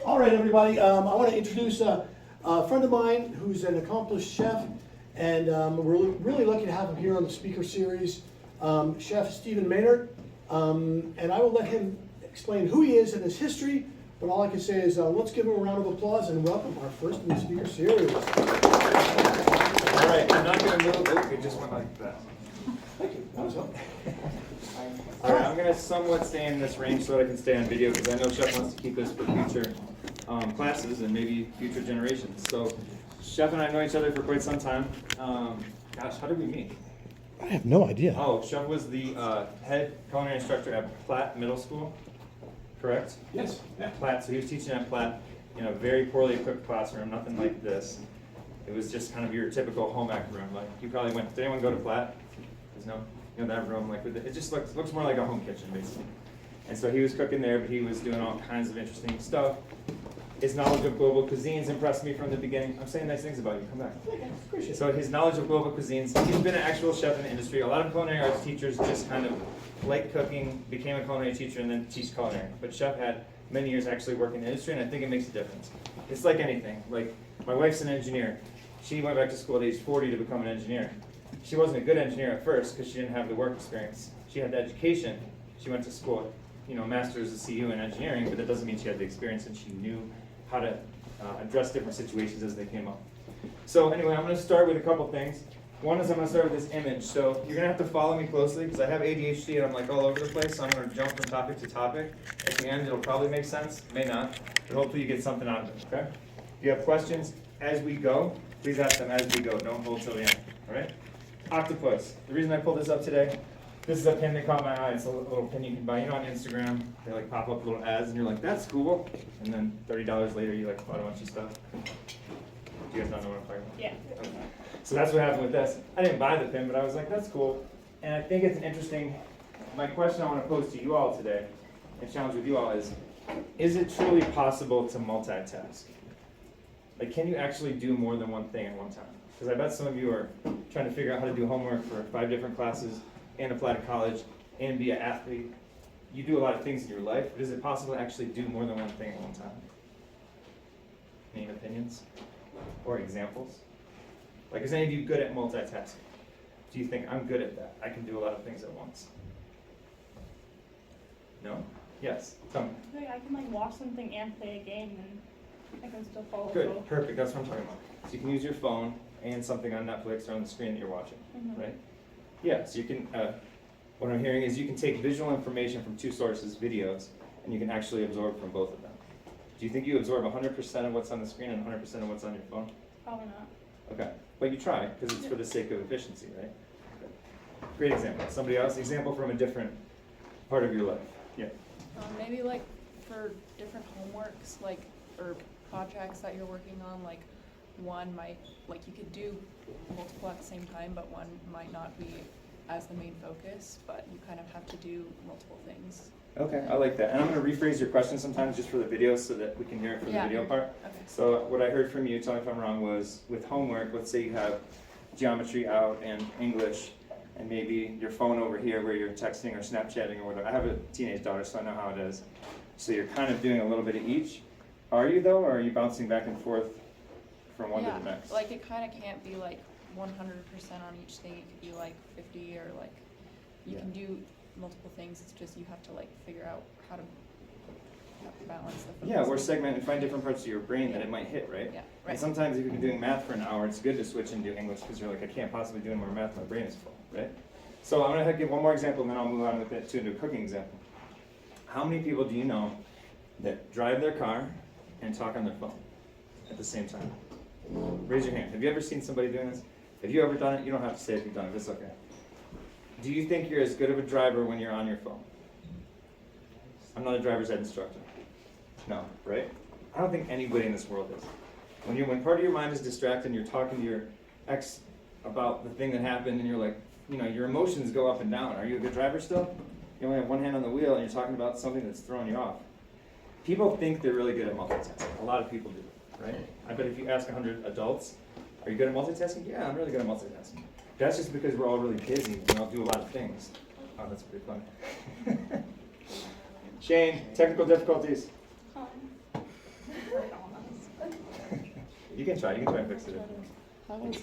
All right, everybody. I want to introduce a friend of mine who's an accomplished chef, and we're really lucky to have him here on the speaker series, Chef Stephen Maynard. And I will let him explain who he is and his history, but all I can say is let's give him a round of applause and welcome our first in the speaker series. All right, I'm not going to move. Oh, it just went like that. Thank you. That was helpful. All right, I'm going to somewhat stay in this range so that I can stay on video because I know Chef wants to keep this for future classes and maybe future generations. So Chef and I know each other for quite some time. Gosh, how did we meet? I have no idea. Oh, Chef was the head culinary instructor at Platt Middle School, correct? Yes. At Platt, so he was teaching at Platt in a very poorly equipped classroom, nothing like this. It was just kind of your typical home ec room. Like you probably went. Did anyone go to Platt? There's no, that room. Like it just looks more like a home kitchen basically. And so he was cooking there, but he was doing all kinds of interesting stuff. His knowledge of global cuisines impressed me from the beginning. I'm saying nice things about you. Come back. Appreciate it. So his knowledge of global cuisines. He's been an actual chef in the industry. A lot of culinary arts teachers just kind of like cooking, became a culinary teacher, and then teach culinary. But Chef had many years actually working in the industry, and I think it makes a difference. It's like anything. Like my wife's an engineer. She went back to school at age 40 to become an engineer. She wasn't a good engineer at first because she didn't have the work experience. She had the education. She went to school, master's of CU in engineering, but that doesn't mean she had the experience and she knew how to address different situations as they came up. So anyway, I'm going to start with a couple things. One is I'm going to start with this image. So you're going to have to follow me closely because I have ADHD and I'm like all over the place, so I'm going to jump from topic to topic. At the end, it'll probably make sense, may not, but hopefully you get something out of it, okay? If you have questions as we go, please ask them as we go. Don't hold till the end, all right? Octopus. The reason I pulled this up today, this is a pin that caught my eye. It's a little pin you can buy. On Instagram, they like pop up little ads, and you're like, "That's cool." And then $30 later, you like bought a bunch of stuff. Do you guys not know what I'm talking about? Yeah. Okay. So that's what happened with this. I didn't buy the pin, but I was like, "That's cool." And I think it's an interesting. My question I want to pose to you all today, and challenge with you all is it truly possible to multitask? Like, can you actually do more than one thing at one time? Because I bet some of you are trying to figure out how to do homework for 5 different classes and apply to college and be an athlete. You do a lot of things in your life, but is it possible to actually do more than one thing at one time? Any opinions or examples? Like, is any of you good at multitasking? Do you think, I'm good at that? I can do a lot of things at once. No? Yes? Tell me. Like I can watch something and play a game and I can still follow Good, both. perfect, that's what I'm talking about. So you can use your phone and something on Netflix or on the screen that you're watching, right? Yeah, so you can, what I'm hearing is you can take visual information from 2 sources, videos, and you can actually absorb from both of them. Do you think you absorb 100% of what's on the screen and 100% of what's on your phone? Probably not. Okay, but you try, because it's for the sake of efficiency, right? Okay. Great example. Somebody else, example from a different part of your life. Yeah. Maybe for different homeworks, or projects that you're working on, one might, you could do multiple at the same time, but one might not be as the main focus, but you kind of have to do multiple things. Okay, I like that. And I'm going to rephrase your question sometimes just for the video so that we can hear it for the video part. Okay. So what I heard from you, tell me if I'm wrong, was with homework, let's say you have geometry out and English, and maybe your phone over here where you're texting or Snapchatting or whatever. I have a teenage daughter, so I know how it is. So you're kind of doing a little bit of each. Are you though, or are you bouncing back and forth from one to the next? It kind of can't be 100% on each thing. It could be 50 or you can do multiple things. It's just you have to figure out how to balance the focus. Yeah, or segment and find different parts of your brain that it might hit, right? Yeah, And right. sometimes if you've been doing math for an hour, it's good to switch and do English because you're like, I can't possibly do any more math, my brain is full, right? So I'm going to give one more example and then I'll move on with it to a cooking example. How many people do you know that drive their car and talk on their phone at the same time? Raise your hand. Have you ever seen somebody doing this? Have you ever done it? You don't have to say if you've done it, it's okay. Do you think you're as good of a driver when you're on your phone? I'm not a driver's ed instructor. No, right? I don't think anybody in this world is. When part of your mind is distracted and you're talking to your ex about the thing that happened and you're like, your emotions go up and down. Are you a good driver still? You only have one hand on the wheel and you're talking about something that's throwing you off. People think they're really good at multitasking. A lot of people do, right? I bet if you ask 100 adults, are you good at multitasking? Yeah, I'm really good at multitasking. That's just because we're all really busy and we all do a lot of things. Oh, that's pretty funny. Shane, technical difficulties. You can try and fix it. How was